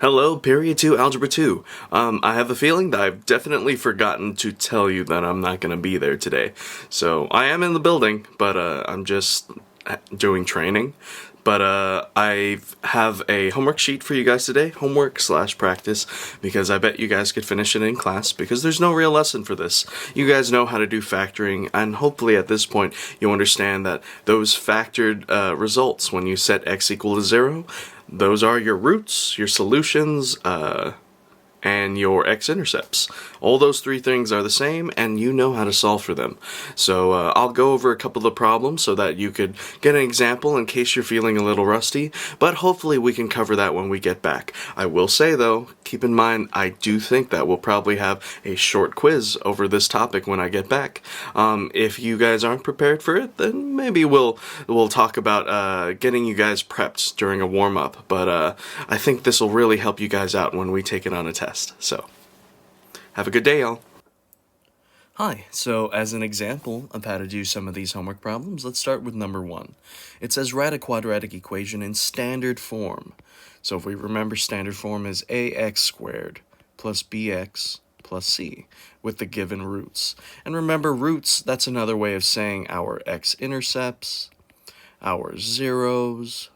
Hello, Period 2, Algebra 2. I have a feeling that I've definitely forgotten to tell you that I'm not going to be there today. So, I am in the building, but I'm just doing training. But I have a homework sheet for you guys today, homework slash practice, because I bet you guys could finish it in class, because there's no real lesson for this. You guys know how to do factoring, and hopefully at this point you understand that those factored results, when you set x equal to 0, those are your roots, your solutions, and your x-intercepts. All those three things are the same, and you know how to solve for them. So I'll go over a couple of the problems so that you could get an example in case you're feeling a little rusty, but hopefully we can cover that when we get back. I will say though, keep in mind, I do think that we'll probably have a short quiz over this topic when I get back. If you guys aren't prepared for it, then maybe we'll talk about getting you guys prepped during a warm-up, but I think this will really help you guys out when we take it on a test. So, have a good day, y'all. Hi, so as an example of how to do some of these homework problems, let's start with number 1. It says write a quadratic equation in standard form. So if we remember, standard form is ax squared plus bx plus c with the given roots. And remember, roots, that's another way of saying our x-intercepts, our zeros,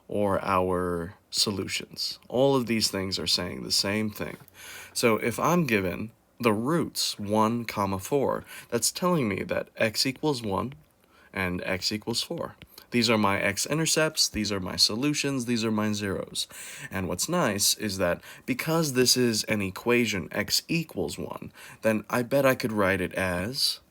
or our solutions. All of these things are saying the same thing. So if I'm given the roots 1, 4, that's telling me that x equals 1 and x equals 4. These are my x-intercepts, these are my solutions, these are my zeros. And what's nice is that because this is an equation, x equals 1, then I bet I could write it as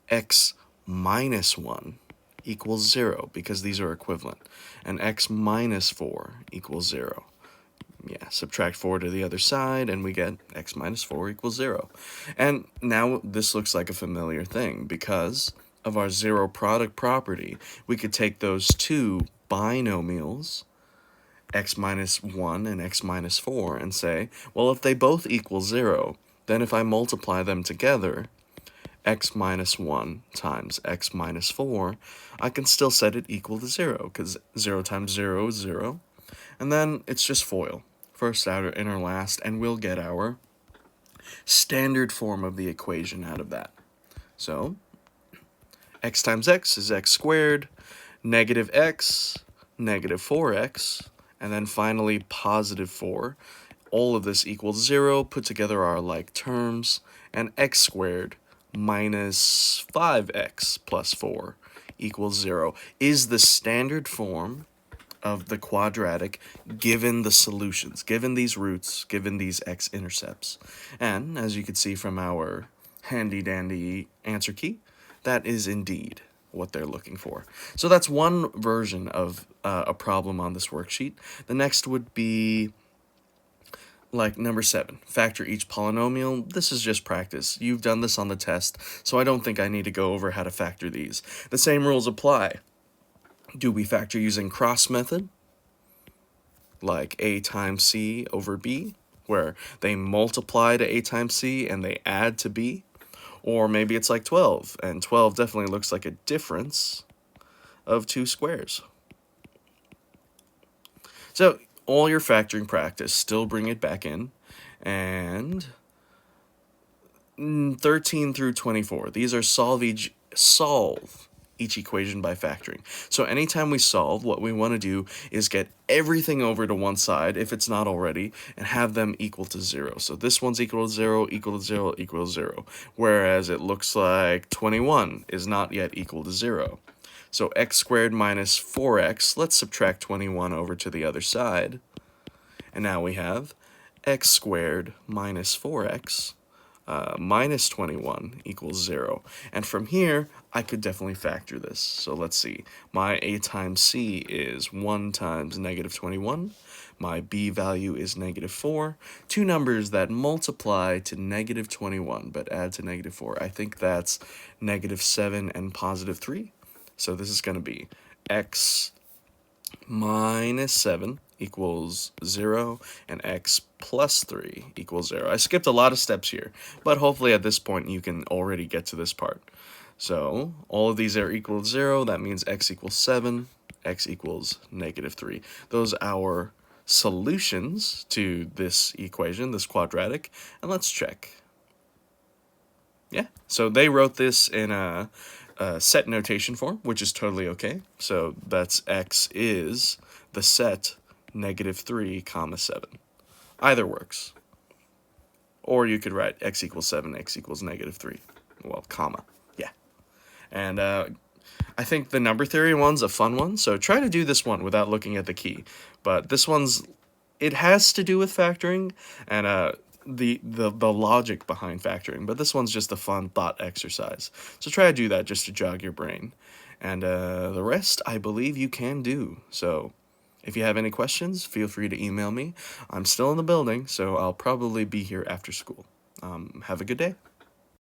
x minus 1 equals 0, because these are equivalent. And x minus 4 equals 0. Yeah, subtract 4 to the other side, and we get x minus 4 equals 0. And now this looks like a familiar thing. Because of our zero product property, we could take those two binomials, x minus 1 and x minus 4, and say, well, if they both equal 0, then if I multiply them together, x minus 1 times x minus 4, I can still set it equal to 0, because 0 times 0 is 0. And then it's just FOIL, first, outer, inner, last, and we'll get our standard form of the equation out of that. So, x times x is x squared, negative x, negative 4x, and then finally positive 4. All of this equals 0, put together our like terms, and x squared minus 5x plus 4 equals 0 is the standard form of the quadratic given the solutions, given these roots, given these x-intercepts. And as you can see from our handy-dandy answer key, that is indeed what they're looking for. So that's one version of a problem on this worksheet. The next would be like number 7, factor each polynomial. This is just practice. You've done this on the test, so I don't think I need to go over how to factor these. The same rules apply. Do we factor using cross method, like a times c over b, where they multiply to a times c and they add to b? Or maybe it's like 12, and 12 definitely looks like a difference of 2 squares. So all your factoring practice, still bring it back in, and 13 through 24, these are solve each equation by factoring. So anytime we solve, what we want to do is get everything over to one side, if it's not already, and have them equal to 0. So this one's equal to 0, equal to 0, equal to 0, whereas it looks like 21 is not yet equal to 0. So x squared minus 4x, let's subtract 21 over to the other side. And now we have x squared minus 4x minus 21 equals 0. And from here, I could definitely factor this. So let's see. My a times c is 1 times negative 21. My b value is negative 4. Two numbers that multiply to negative 21 but add to negative 4. I think that's negative 7 and positive 3. So this is going to be x minus 7 equals 0, and x plus 3 equals 0. I skipped a lot of steps here, but hopefully at this point you can already get to this part. So all of these are equal to 0. That means x equals 7, x equals negative 3. Those are our solutions to this equation, this quadratic, and let's check. Yeah, so they wrote this in a set notation form, which is totally okay. So that's x is the set -3, 7. Either works. Or you could write x equals 7, x equals -3. Well, comma. Yeah. And I think the number theory one's a fun one, so try to do this one without looking at the key. But this one's, it has to do with factoring and the logic behind factoring, but this one's just a fun thought exercise. So try to do that just to jog your brain. And the rest, I believe you can do. So if you have any questions, feel free to email me. I'm still in the building, so I'll probably be here after school. Have a good day.